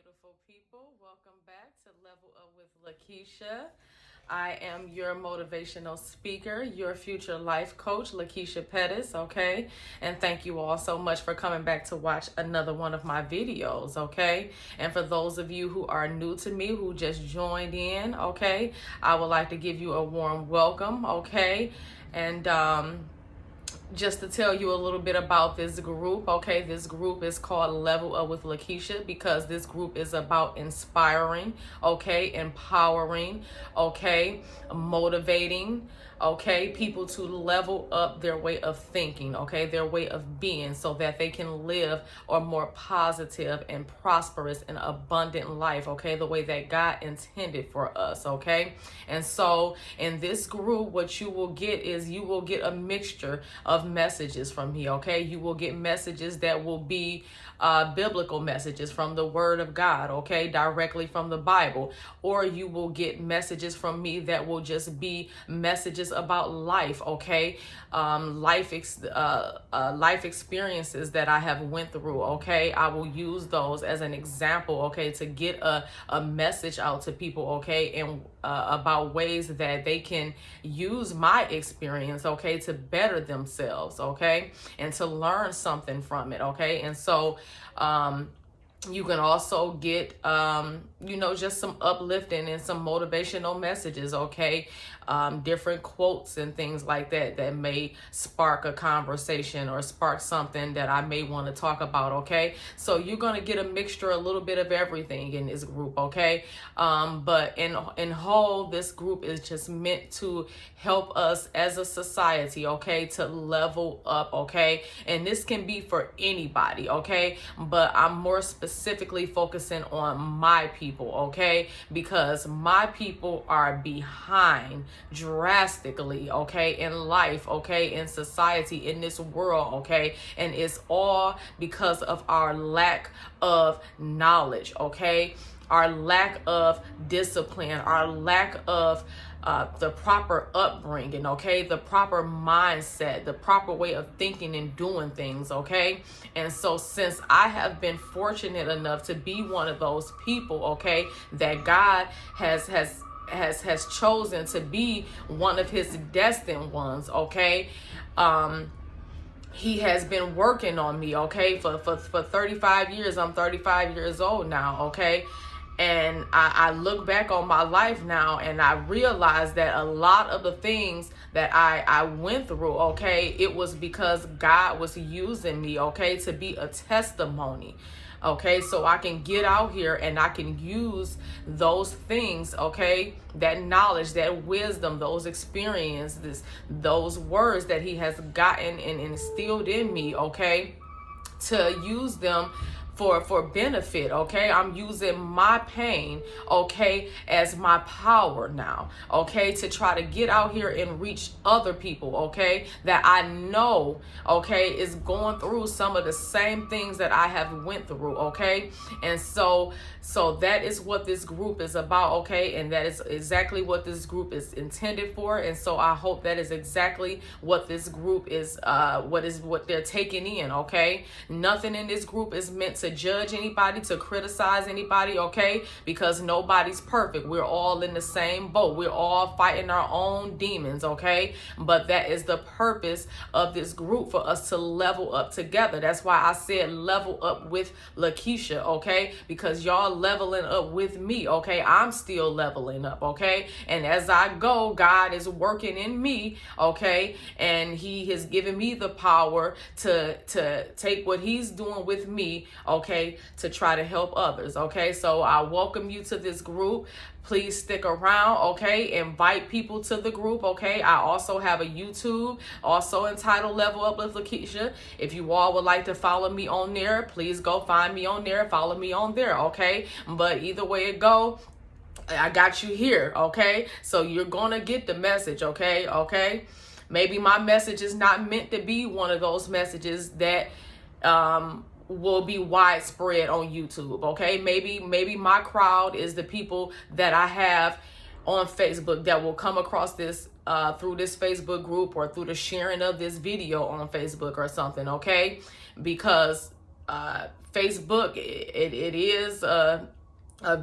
beautiful people. Welcome back to Level Up with Lakeisha. I am your motivational speaker, your future life coach, Lakeisha Pettis, okay? And thank you all so much for coming back to watch another one of my videos, okay? And for those of you who are new to me, who just joined in, okay, I would like to give you a warm welcome, okay? And just to tell you a little bit about this group, okay, this group is called Level Up with Lakeisha because this group is about inspiring, okay, empowering, okay, motivating, okay, people to level up their way of thinking, okay, their way of being so that they can live a more positive and prosperous and abundant life, okay, the way that God intended for us, okay. And so in this group, what you will get is you will get a mixture of messages from me, okay. You will get messages that will be biblical messages from the Word of God, okay, directly from the Bible, or you will get messages from me that will just be messages about life, okay, life experiences that I have went through, okay. I will use those as an example, okay, to get a message out to people, okay, and about ways that they can use my experience, okay, to better themselves, okay, and to learn something from it, okay. And so you can also get just some uplifting and some motivational messages, okay, different quotes and things like that that may spark a conversation or spark something that I may want to talk about, okay. So you're going to get a mixture, a little bit of everything in this group, okay. But in whole, this group is just meant to help us as a society, okay, to level up, okay. And this can be for anybody, okay, but I'm more specifically focusing on my people, okay, because my people are behind drastically, okay, in life, okay, in society, in this world, okay, and it's all because of our lack of knowledge, okay, our lack of discipline, our lack of the proper upbringing, okay, the proper mindset, the proper way of thinking and doing things, okay. And so since I have been fortunate enough to be one of those people, okay, that God has chosen to be one of his destined ones, okay, he has been working on me, okay, for 35 years. I'm 35 years old now, okay. And I look back on my life now and I realize that a lot of the things that I went through, okay, it was because God was using me, okay, to be a testimony. Okay, so I can get out here and I can use those things, okay, that knowledge, that wisdom, those experiences, those words that he has gotten and instilled in me, okay, to use them for benefit, okay. I'm using my pain, okay, as my power now, okay, to try to get out here and reach other people, okay, that I know, okay, is going through some of the same things that I have went through, okay. And so that is what this group is about, okay, and that is exactly what this group is intended for. And so I hope that is exactly what this group is what they're taking in, okay. Nothing in this group is meant to judge anybody, to criticize anybody, okay, because nobody's perfect. We're all in the same boat. We're all fighting our own demons, okay. But that is the purpose of this group, for us to level up together. That's why I said level up with Lakeisha, okay, because y'all leveling up with me, okay. I'm still leveling up, okay, and as I go, God is working in me, okay, and he has given me the power to take what he's doing with me, okay, to try to help others, okay. So I welcome you to this group. Please stick around, okay. Invite people to the group, okay. I also have a YouTube, also entitled Level Up with Lakeisha. If you all would like to follow me on there, please go find me on there, follow me on there, okay. But either way it go, I got you here, okay. So you're gonna get the message, okay. Maybe my message is not meant to be one of those messages that will be widespread on YouTube, okay. Maybe my crowd is the people that I have on Facebook that will come across this through this Facebook group or through the sharing of this video on Facebook or something, okay, because Facebook, it is a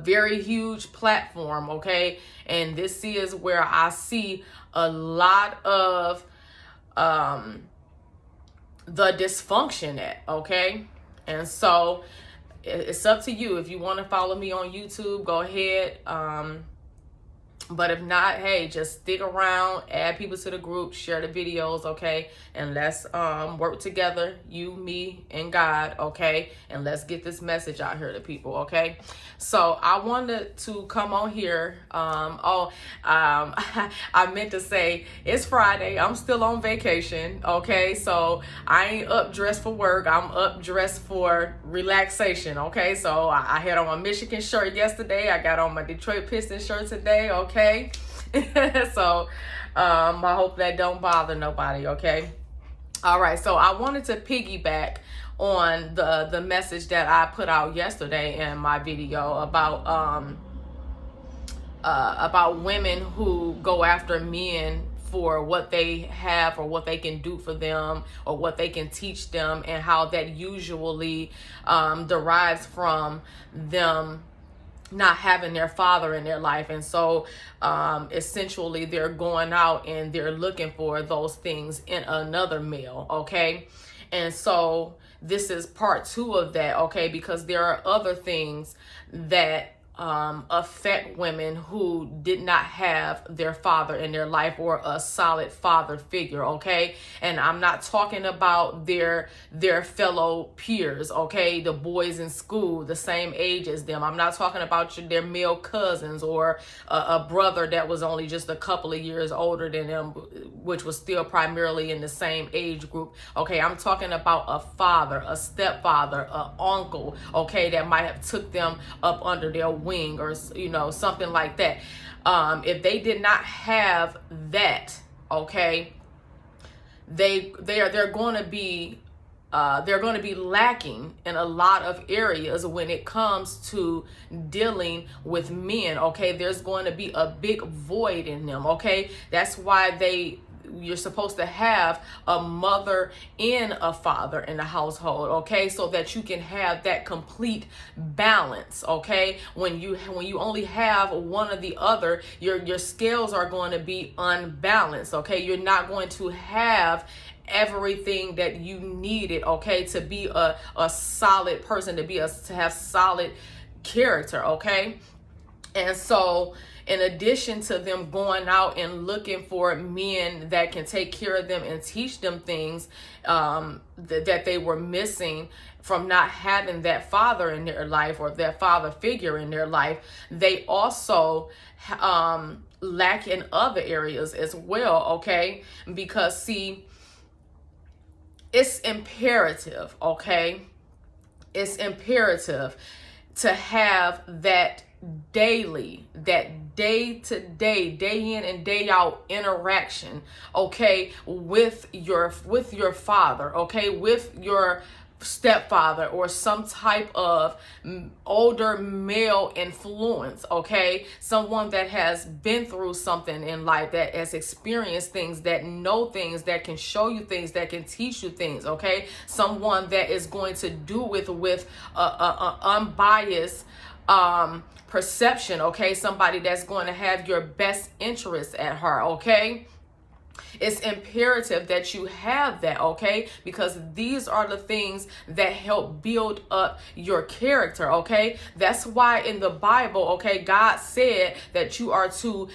very huge platform, okay? And this is where I see a lot of the dysfunction at, okay? And so it's up to you. If you want to follow me on YouTube, go ahead. But if not, hey, just stick around, add people to the group, share the videos, okay? And let's work together, you, me, and God, okay? And let's get this message out here to people, okay? So I wanted to come on here. I meant to say it's Friday. I'm still on vacation, okay? So I ain't up dressed for work. I'm up dressed for relaxation, okay? So I had on my Michigan shirt yesterday. I got on my Detroit Pistons shirt today, okay? So I hope that don't bother nobody, okay? All right, so I wanted to piggyback on the message that I put out yesterday in my video about women who go after men for what they have or what they can do for them or what they can teach them, and how that usually derives from them not having their father in their life. And so essentially they're going out and they're looking for those things in another male, okay? And so this is part 2 of that, okay? Because there are other things that affect women who did not have their father in their life or a solid father figure, okay? And I'm not talking about their fellow peers, okay? The boys in school, the same age as them. I'm not talking about their male cousins or a brother that was only just a couple of years older than them, which was still primarily in the same age group, okay? I'm talking about a father, a stepfather, an uncle, okay, that might have took them up under their wing or, you know, something like that. If they did not have that, okay, they're going to be lacking in a lot of areas when it comes to dealing with men, okay? There's going to be a big void in them, okay? That's why you're supposed to have a mother and a father in the household, okay? So that you can have that complete balance, okay? When you only have one or the other, your scales are going to be unbalanced, okay? You're not going to have everything that you needed, okay, to be a solid person, to have solid character, okay? And so in addition to them going out and looking for men that can take care of them and teach them things that they were missing from not having that father in their life or that father figure in their life, they also lack in other areas as well, okay? Because see, it's imperative, okay? It's imperative to have that daily, that day-to-day, day in and day out interaction, okay, with your father, okay, with your stepfather or some type of older male influence, okay, someone that has been through something in life, that has experienced things, that know things, that can show you things, that can teach you things, okay, someone that is going to do it with a unbiased perception, okay, somebody that's going to have your best interests at heart, okay? It's imperative that you have that, okay? Because these are the things that help build up your character, okay? That's why in the Bible, okay, God said that you are to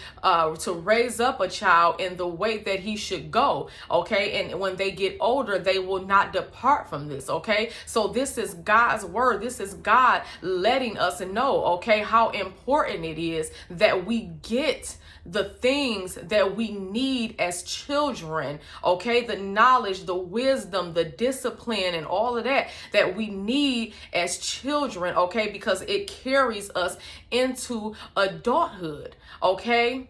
raise up a child in the way that he should go, okay? And when they get older, they will not depart from this, okay? So this is God's word. This is God letting us know, okay, how important it is that we get the things that we need as children, okay? The knowledge, the wisdom, the discipline, and all of that we need as children, okay? Because it carries us into adulthood, okay?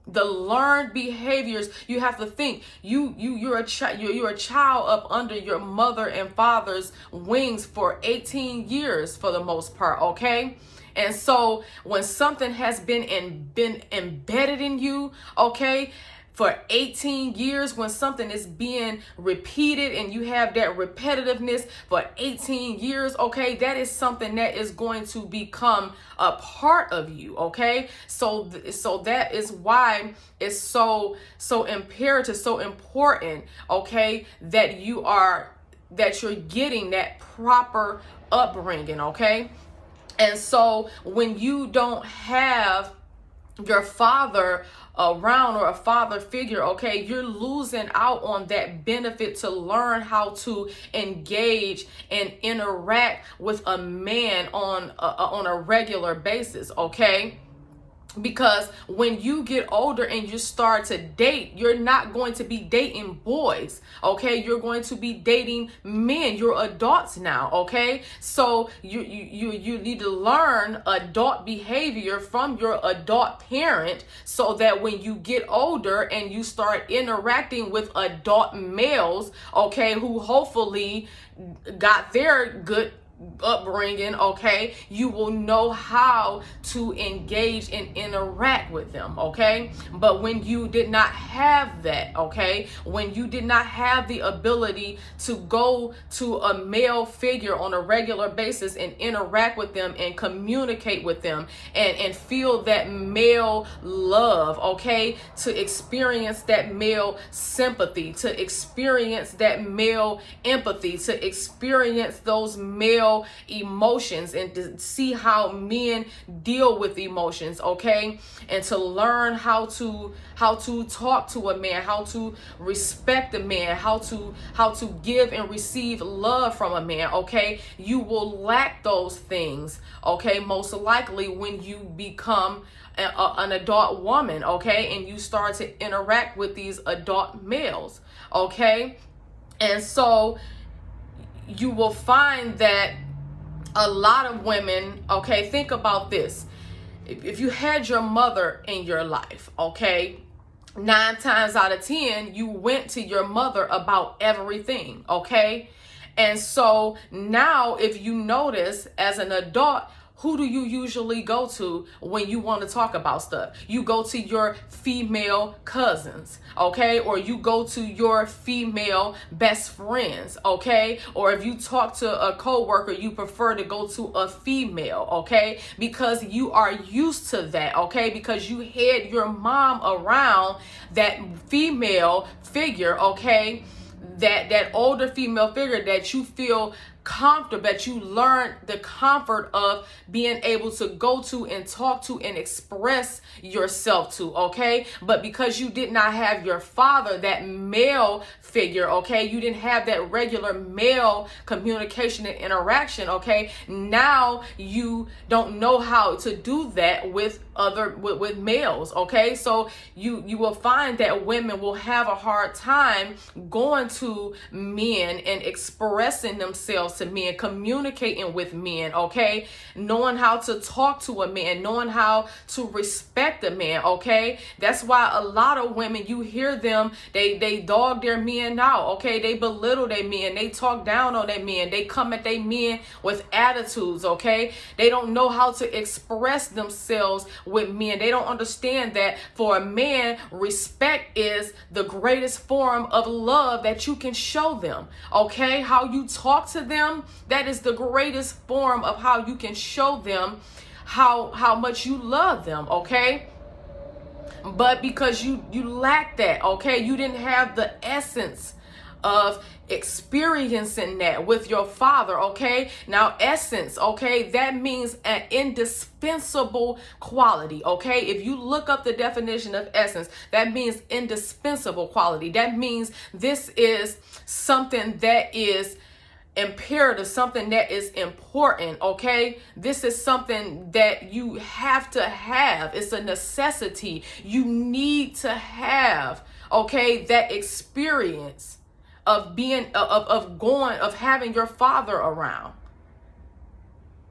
The learned behaviors, you have to think, you're a child up under your mother and father's wings for 18 years for the most part, okay? And so when something has been embedded in you, okay, for 18 years, when something is being repeated and you have that repetitiveness for 18 years, okay, that is something that is going to become a part of you, okay? So that is why it's so imperative, so important, okay, that you're getting that proper upbringing, okay? And so when you don't have your father around, or a father figure, okay, you're losing out on that benefit to learn how to engage and interact with a man on a regular basis, okay? Because when you get older and you start to date, you're not going to be dating boys, okay? You're going to be dating men. You're adults now, okay? So you need to learn adult behavior from your adult parent, so that when you get older and you start interacting with adult males, okay, who hopefully got their good upbringing, okay, you will know how to engage and interact with them, okay? But when you did not have that, okay, when you did not have the ability to go to a male figure on a regular basis and interact with them and communicate with them and feel that male love, okay, to experience that male sympathy, to experience that male empathy, to experience those male emotions, and to see how men deal with emotions, okay, and to learn how to talk to a man, how to respect a man, how to give and receive love from a man, okay, you will lack those things, okay, most likely when you become an adult woman, okay, and you start to interact with these adult males, okay. And so you will find that a lot of women, okay, think about this. If you had your mother in your life, okay, 9 times out of 10, you went to your mother about everything, okay? And so now if you notice as an adult, who do you usually go to when you want to talk about stuff? You go to your female cousins, okay? Or you go to your female best friends, okay? Or if you talk to a coworker, you prefer to go to a female, okay? Because you are used to that, okay? Because you had your mom around that female figure, okay? That older female figure that you feel comfortable, that you learn the comfort of being able to go to and talk to and express yourself to, okay? But because you did not have your father, that male figure, okay, you didn't have that regular male communication and interaction, okay, now you don't know how to do that with males, okay? So you will find that women will have a hard time going to men and expressing themselves to men, communicating with men, okay, knowing how to talk to a man, knowing how to respect a man, okay. That's why a lot of women, you hear them, they dog their men out, okay, they belittle their men, they talk down on their men, they come at their men with attitudes, okay. They don't know how to express themselves with men. They don't understand that for a man, respect is the greatest form of love that you can show them, okay. How you talk to them, that is the greatest form of how you can show them how much you love them, okay. But because you lack that, okay, you didn't have the essence of experiencing that with your father, okay. Now essence, okay, that means an indispensable quality, okay. If you look up the definition of essence, that means indispensable quality. That means this is something that is imperative, something that is important, okay. This is something that you have to have. It's a necessity. You need to have, okay, that experience of being of having your father around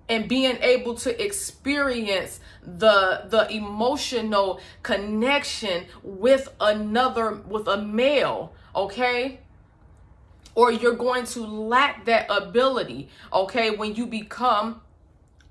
and being able to experience the emotional connection with a male, okay. Or you're going to lack that ability, okay, when you become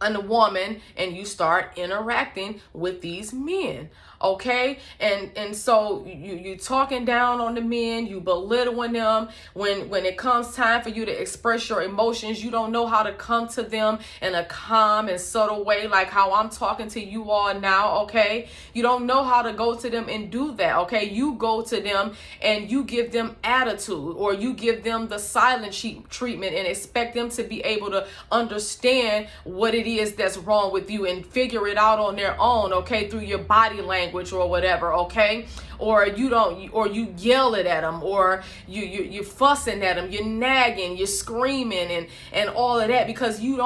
a woman and you start interacting with these men, okay? And so you talking down on the men, you belittling them. When it comes time for you to express your emotions, you don't know how to come to them in a calm and subtle way, like how I'm talking to you all now, okay? You don't know how to go to them and do that, okay? You go to them and you give them attitude, or you give them the silent treatment and expect them to be able to understand what it is that's wrong with you and figure it out on their own, okay, through your body language or whatever, okay? Or you yell it at them, or you're fussing at them, you're nagging, you're screaming and all of that, because you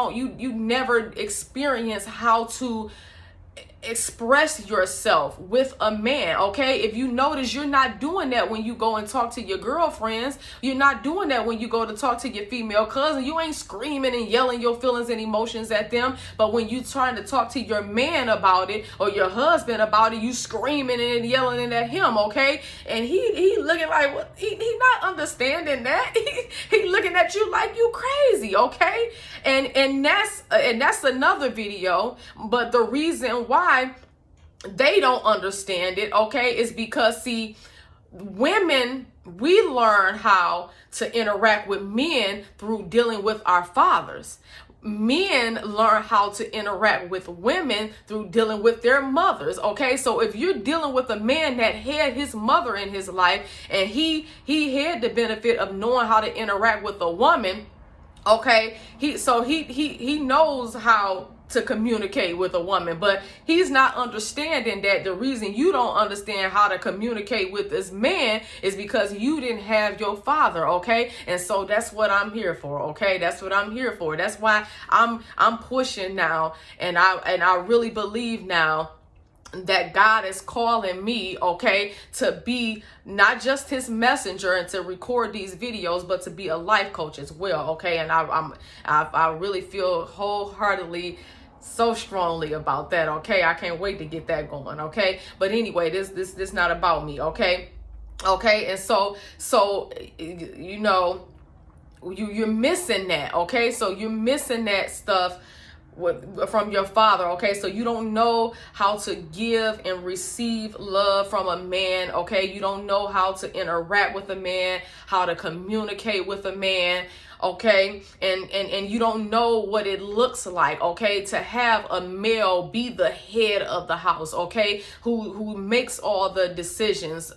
never experience how to express yourself with a man, okay? If you notice, you're not doing that when you go and talk to your girlfriends. You're not doing that when you go to talk to your female cousin. You ain't screaming and yelling your feelings and emotions at them. But when you trying to talk to your man about it, or your husband about it, you screaming and yelling at him, okay? And he looking like, what? He not understanding that. He looking at you like you crazy, okay? And that's another video. But the reason why they don't understand it, okay, is because, see, women, we learn how to interact with men through dealing with our fathers. Men learn how to interact with women through dealing with their mothers, okay? So if you're dealing with a man that had his mother in his life, and he had the benefit of knowing how to interact with a woman, okay, he knows how to communicate with a woman, but he's not understanding that the reason you don't understand how to communicate with this man is because you didn't have your father, okay? And so that's what I'm here for, okay? That's what I'm here for. That's why I'm pushing now, and I really believe now that God is calling me, okay, to be not just his messenger and to record these videos, but to be a life coach as well, okay? And I really feel wholeheartedly, so strongly about that, okay? I can't wait to get that going, okay? But anyway, this not about me, okay? Okay, and so you know, you're missing that, okay? So you're missing that stuff from your father, okay? So you don't know how to give and receive love from a man, okay? You don't know how to interact with a man, how to communicate with a man, okay? And you don't know what it looks like, okay, to have a male be the head of the house, okay, who makes all the decisions,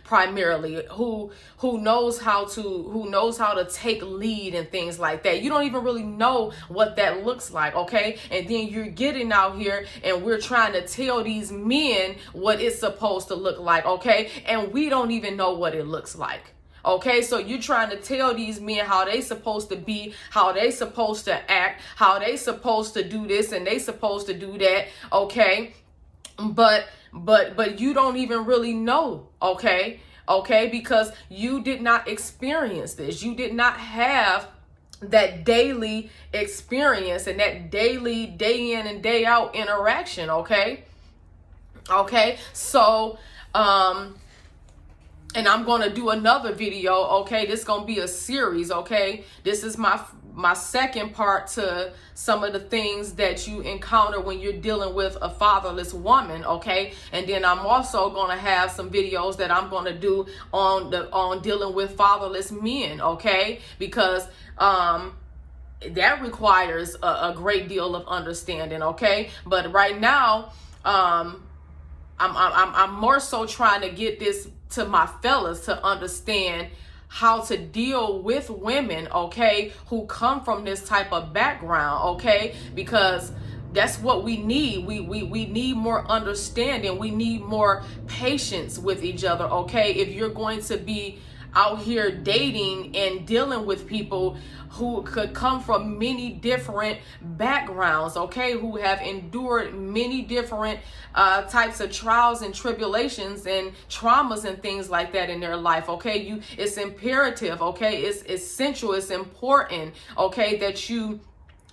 primarily, who knows how to take lead and things like that. You don't even really know what that looks like, okay? And then you're getting out here and we're trying to tell these men what it's supposed to look like, okay? And we don't even know what it looks like. Okay, so you're trying to tell these men how they supposed to be, how they supposed to act, how they supposed to do this and they supposed to do that, okay? But you don't even really know, okay? Okay, because you did not experience this. You did not have that daily experience and that daily day in and day out interaction, okay? Okay, so and I'm going to do another video, okay? This is going to be a series, okay? This is my second part to some of the things that you encounter when you're dealing with a fatherless woman, okay? And then I'm also going to have some videos that I'm going to do on dealing with fatherless men, okay? Because that requires a great deal of understanding, okay? But right now, I'm more so trying to get this to my fellas to understand how to deal with women, okay, who come from this type of background, okay, because that's what we need. We need more understanding. We need more patience with each other, okay? If you're going to be out here dating and dealing with people who could come from many different backgrounds, okay, who have endured many different types of trials and tribulations and traumas and things like that in their life, okay, it's imperative, okay, it's essential, it's important, okay, that you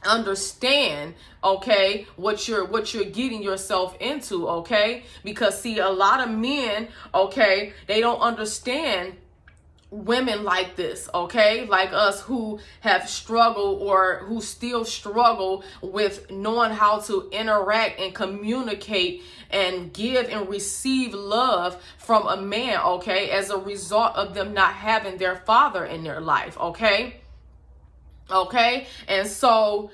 understand, okay, what you're getting yourself into, okay, because see, a lot of men, okay, they don't understand women like this, okay, like us, who have struggled or who still struggle with knowing how to interact and communicate and give and receive love from a man, okay, as a result of them not having their father in their life, okay. And so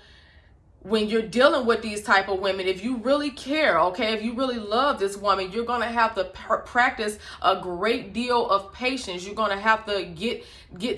when you're dealing with these type of women, if you really care, okay, if you really love this woman, you're going to have to practice a great deal of patience. You're going to have to get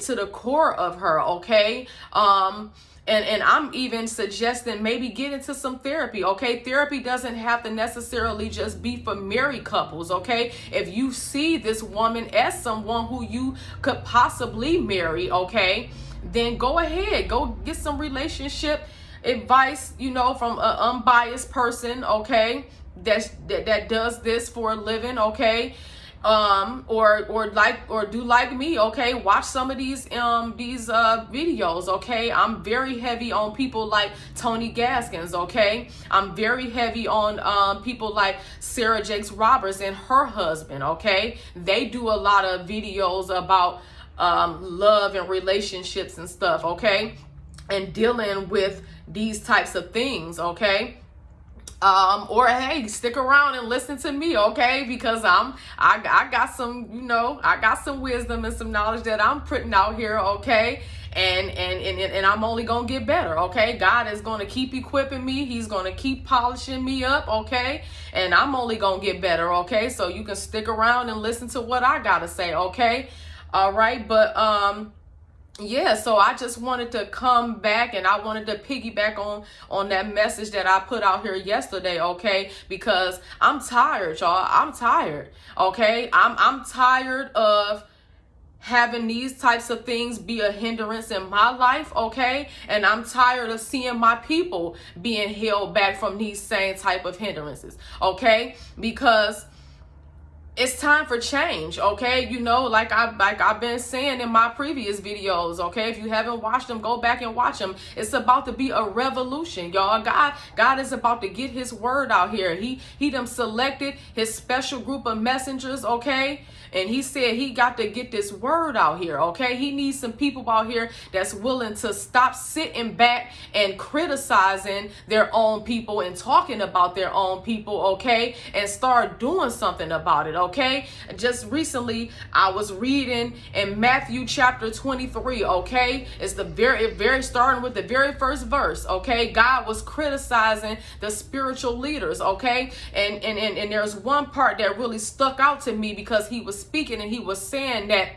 to the core of her, okay? And I'm even suggesting maybe get into some therapy, okay? Therapy doesn't have to necessarily just be for married couples, okay? If you see this woman as someone who you could possibly marry, okay, then go ahead, go get some relationship advice, you know, from an unbiased person, okay, that does this for a living, okay, or do like me, okay, watch some of these videos, okay. I'm very heavy on people like Tony Gaskins, okay. I'm very heavy on people like Sarah Jakes Roberts and her husband, okay. They do a lot of videos about love and relationships and stuff, okay, and dealing with these types of things, okay. Or hey, stick around and listen to me, okay, because I got some, you know, I got some wisdom and some knowledge that I'm putting out here, okay, and I'm only gonna get better, okay. God is gonna keep equipping me, he's gonna keep polishing me up, okay, and I'm only gonna get better, okay. So you can stick around and listen to what I gotta say, okay. All right, but yeah, so I just wanted to come back and I wanted to piggyback on that message that I put out here yesterday, okay? Because I'm tired, y'all. I'm tired, okay? I'm tired of having these types of things be a hindrance in my life, okay? And I'm tired of seeing my people being held back from these same type of hindrances, okay? Because it's time for change, okay? You know, like I've been saying in my previous videos, okay? If you haven't watched them, go back and watch them. It's about to be a revolution, y'all. God is about to get his word out here. He done selected his special group of messengers, okay? And he said he got to get this word out here, okay? He needs some people out here that's willing to stop sitting back and criticizing their own people and talking about their own people, okay? And start doing something about it, okay? Just recently, I was reading in Matthew chapter 23, okay? It's the very starting with the very first verse, okay? God was criticizing the spiritual leaders, okay? And there's one part that really stuck out to me because he was speaking and he was saying that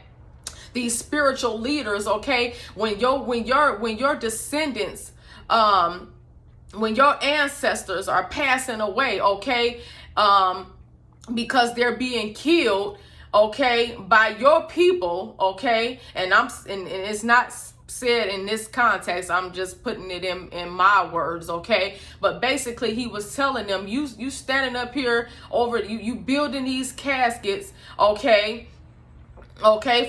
these spiritual leaders, okay, when your descendants, when your ancestors are passing away, okay, because they're being killed, okay, by your people, okay, and it's not said in this context, I'm just putting it in my words, okay, but basically he was telling them, you standing up here over you building these caskets, okay,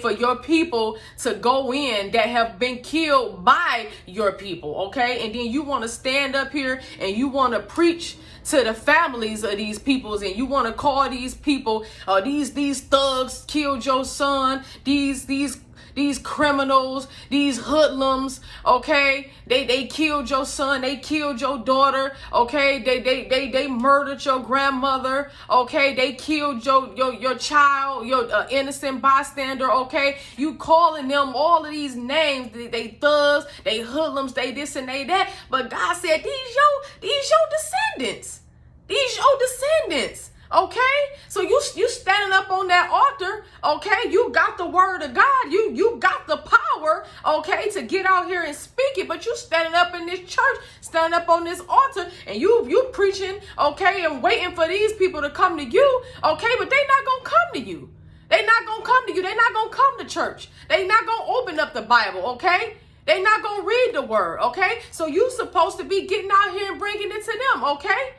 for your people to go in that have been killed by your people, okay, and then you want to stand up here and you want to preach to the families of these peoples, and you want to call these people, these thugs killed your son, these criminals, these hoodlums, okay? They killed your son, they killed your daughter, okay? They murdered your grandmother, okay? They killed your child, your innocent bystander, okay? You calling them all of these names, they thugs, they hoodlums, they this and they that. But God said, these your descendants. These your descendants. Okay, so you standing up on that altar, okay, you got the word of God, you got the power, okay, to get out here and speak it, but you standing up in this church, standing up on this altar, and you preaching, okay, and waiting for these people to come to you, okay, but they not gonna come to you. They not gonna come to you. They not gonna come to church. They not gonna open up the Bible, okay? They not gonna read the word, okay? So you supposed to be getting out here and bringing it to them, okay?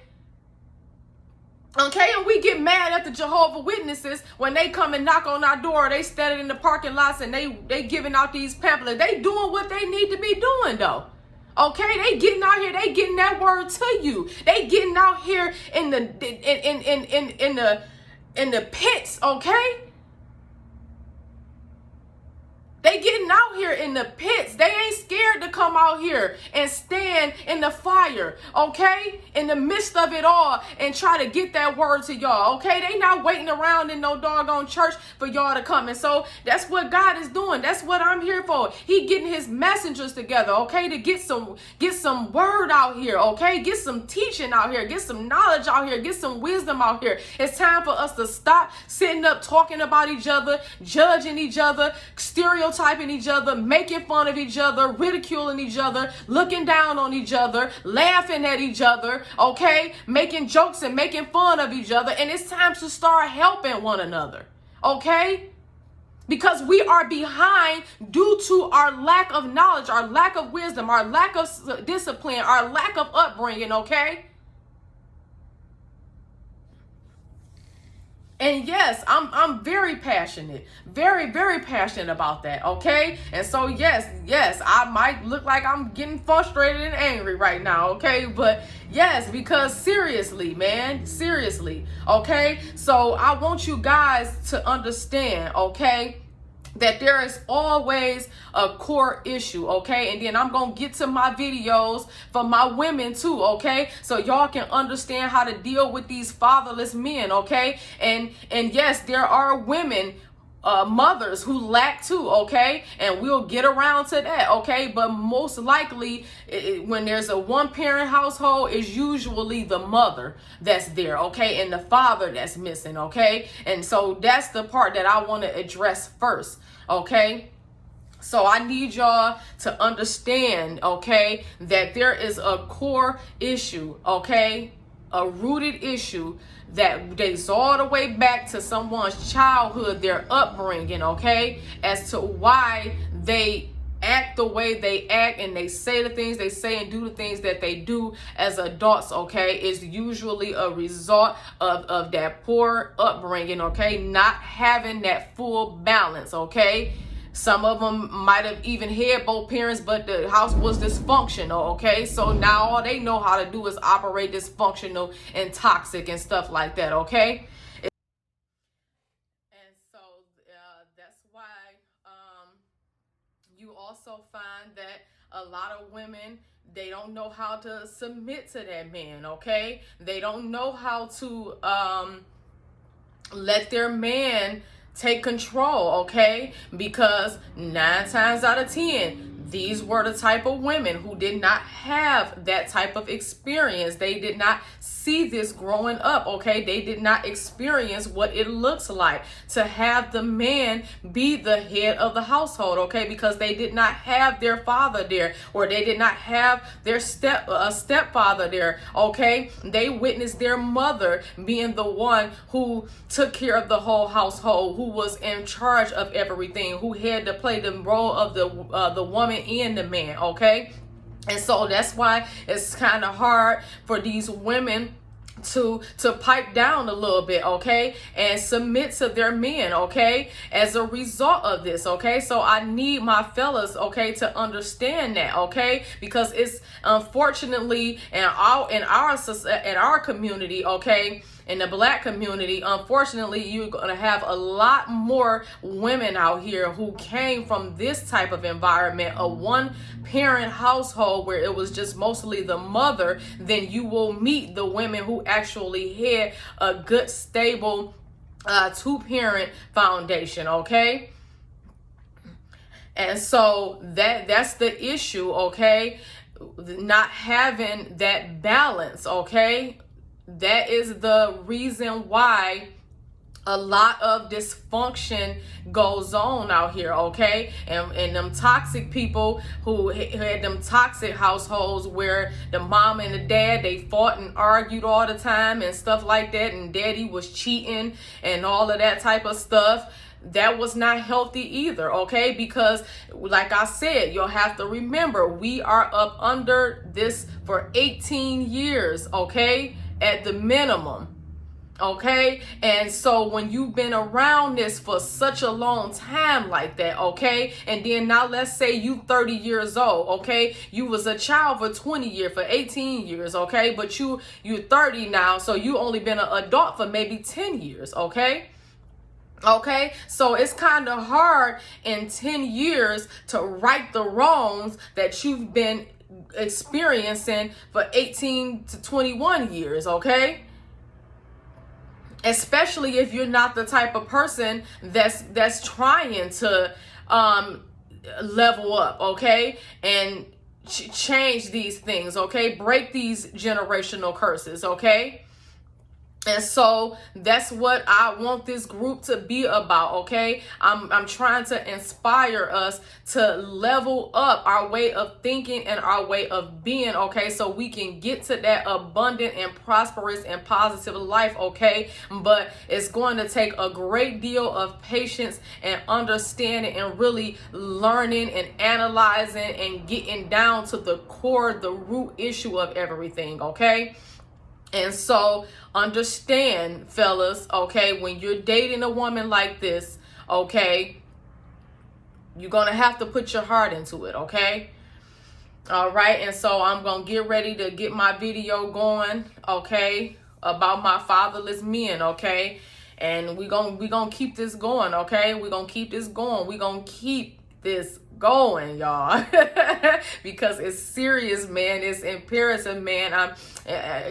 Okay, and we get mad at the Jehovah Witnesses when they come and knock on our door. They standing in the parking lots and they giving out these pamphlets. They doing what they need to be doing though. Okay, they getting out here. They getting that word to you. They getting out here in the pits. Okay. They getting out here in the pits. They ain't scared to come out here and stand in the fire, okay? In the midst of it all and try to get that word to y'all, okay? They not waiting around in no doggone church for y'all to come. And so that's what God is doing. That's what I'm here for. He getting his messengers together, okay? To get some word out here, okay? Get some teaching out here. Get some knowledge out here. Get some wisdom out here. It's time for us to stop sitting up talking about each other, judging each other, stereotyping each other, making fun of each other, ridiculing each other, looking down on each other, laughing at each other, okay? Making jokes and making fun of each other. And it's time to start helping one another, okay? Because we are behind due to our lack of knowledge, our lack of wisdom, our lack of discipline, our lack of upbringing, okay? And yes, I'm very passionate, very, very passionate about that, okay? And so yes, I might look like I'm getting frustrated and angry right now, okay? But yes, because seriously, man, seriously, okay? So I want you guys to understand, okay, that there is always a core issue, okay? And then I'm gonna get to my videos for my women too, okay? So y'all can understand how to deal with these fatherless men, okay? And yes, there are women, mothers who lack too, okay? And we'll get around to that, okay? But most likely, when there's a one-parent household, it's usually the mother that's there, okay? And the father that's missing, okay? And so that's the part that I want to address first, okay? So I need y'all to understand, okay, that there is a core issue, okay? A rooted issue that dates all the way back to someone's childhood, their upbringing, okay, as to why they act the way they act and they say the things they say and do the things that they do as adults, okay, is usually a result of that poor upbringing, okay, not having that full balance, okay. Some of them might have even had both parents, but the house was dysfunctional, okay? So now all they know how to do is operate dysfunctional and toxic and stuff like that, okay? And so that's why you also find that a lot of women, they don't know how to submit to that man, okay? They don't know how to let their man take control, okay? Because 9 times out of 10, these were the type of women who did not have that type of experience. They did not see this growing up, okay? They did not experience what it looks like to have the man be the head of the household, okay? Because they did not have their father there, or they did not have their stepfather there, okay? They witnessed their mother being the one who took care of the whole household, who was in charge of everything, who had to play the role of the woman and the man, okay? And so that's why it's kind of hard for these women to pipe down a little bit, okay, and submit to their men, okay, as a result of this, okay. So I need my fellas, okay, to understand that, okay, because it's unfortunately in our community, okay, in the Black community, unfortunately, you're going to have a lot more women out here who came from this type of environment, a one-parent household where it was just mostly the mother. Then you will meet the women who actually had a good, stable, two-parent foundation, okay? And so that's the issue, okay? Not having that balance, okay? That is the reason why a lot of dysfunction goes on out here, okay? And them toxic people who had them toxic households where the mom and the dad, they fought and argued all the time and stuff like that, and daddy was cheating and all of that type of stuff. That was not healthy either, okay? Because like I said, you'll have to remember, we are up under this for 18 years, okay? At the minimum, okay? And so when you've been around this for such a long time like that, okay? And then now let's say you 30 years old, okay? You was a child for 20 years, for 18 years, okay? But you're 30 now, so you only been an adult for maybe 10 years, okay? Okay, so it's kind of hard in 10 years to right the wrongs that you've been experiencing for 18 to 21 years, okay? Especially if you're not the type of person that's trying to level up, okay? And change these things, okay? Break these generational curses, okay? And so that's what I want this group to be about, okay? I'm trying to inspire us to level up our way of thinking and our way of being, okay? So we can get to that abundant and prosperous and positive life, okay? But it's going to take a great deal of patience and understanding and really learning and analyzing and getting down to the core, the root issue of everything, okay? And so understand, fellas, okay, when you're dating a woman like this, okay, you're going to have to put your heart into it, okay? All right, and so I'm going to get ready to get my video going, okay, about my fatherless men, okay? And we're gonna keep this going, okay? We're going to keep this going. We're going to keep this going, y'all, because it's serious, man. It's imperative, man.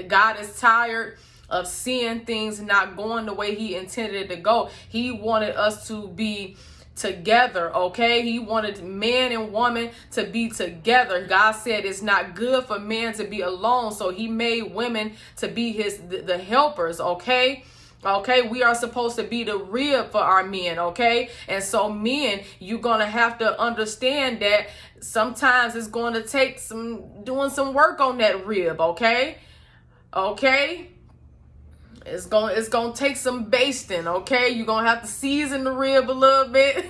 God is tired of seeing things not going the way he intended it to go. He wanted us to be together, okay? He wanted man and woman to be together. God said it's not good for man to be alone, so he made women to be the helpers, okay? Okay, we are supposed to be the rib for our men, okay? And so men, you're going to have to understand that sometimes it's going to take doing some work on that rib, okay? Okay? It's going to take some basting, okay? You're going to have to season the rib a little bit.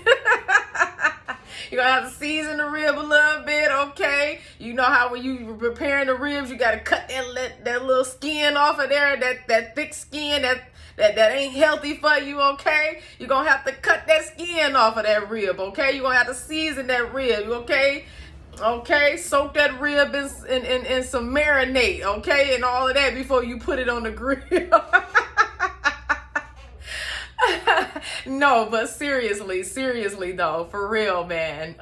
You're going to have to season the rib a little bit, okay? You know how when you preparing the ribs, you got to cut that little skin off of there, that thick skin that ain't healthy for you, okay? You're going to have to cut that skin off of that rib, okay? You're going to have to season that rib, okay? Okay, soak that rib in some marinade, okay? And all of that before you put it on the grill. No, but seriously though, for real, man.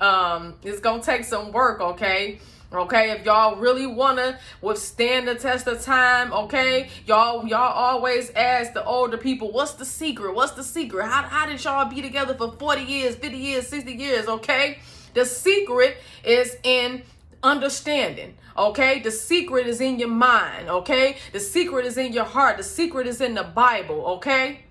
It's gonna take some work, okay? Okay, if y'all really wanna withstand the test of time, okay, y'all always ask the older people, what's the secret? What's the secret? How did y'all be together for 40 years, 50 years, 60 years, okay? The secret is in understanding, okay? The secret is in your mind, okay? The secret is in your heart. The secret is in the Bible, okay?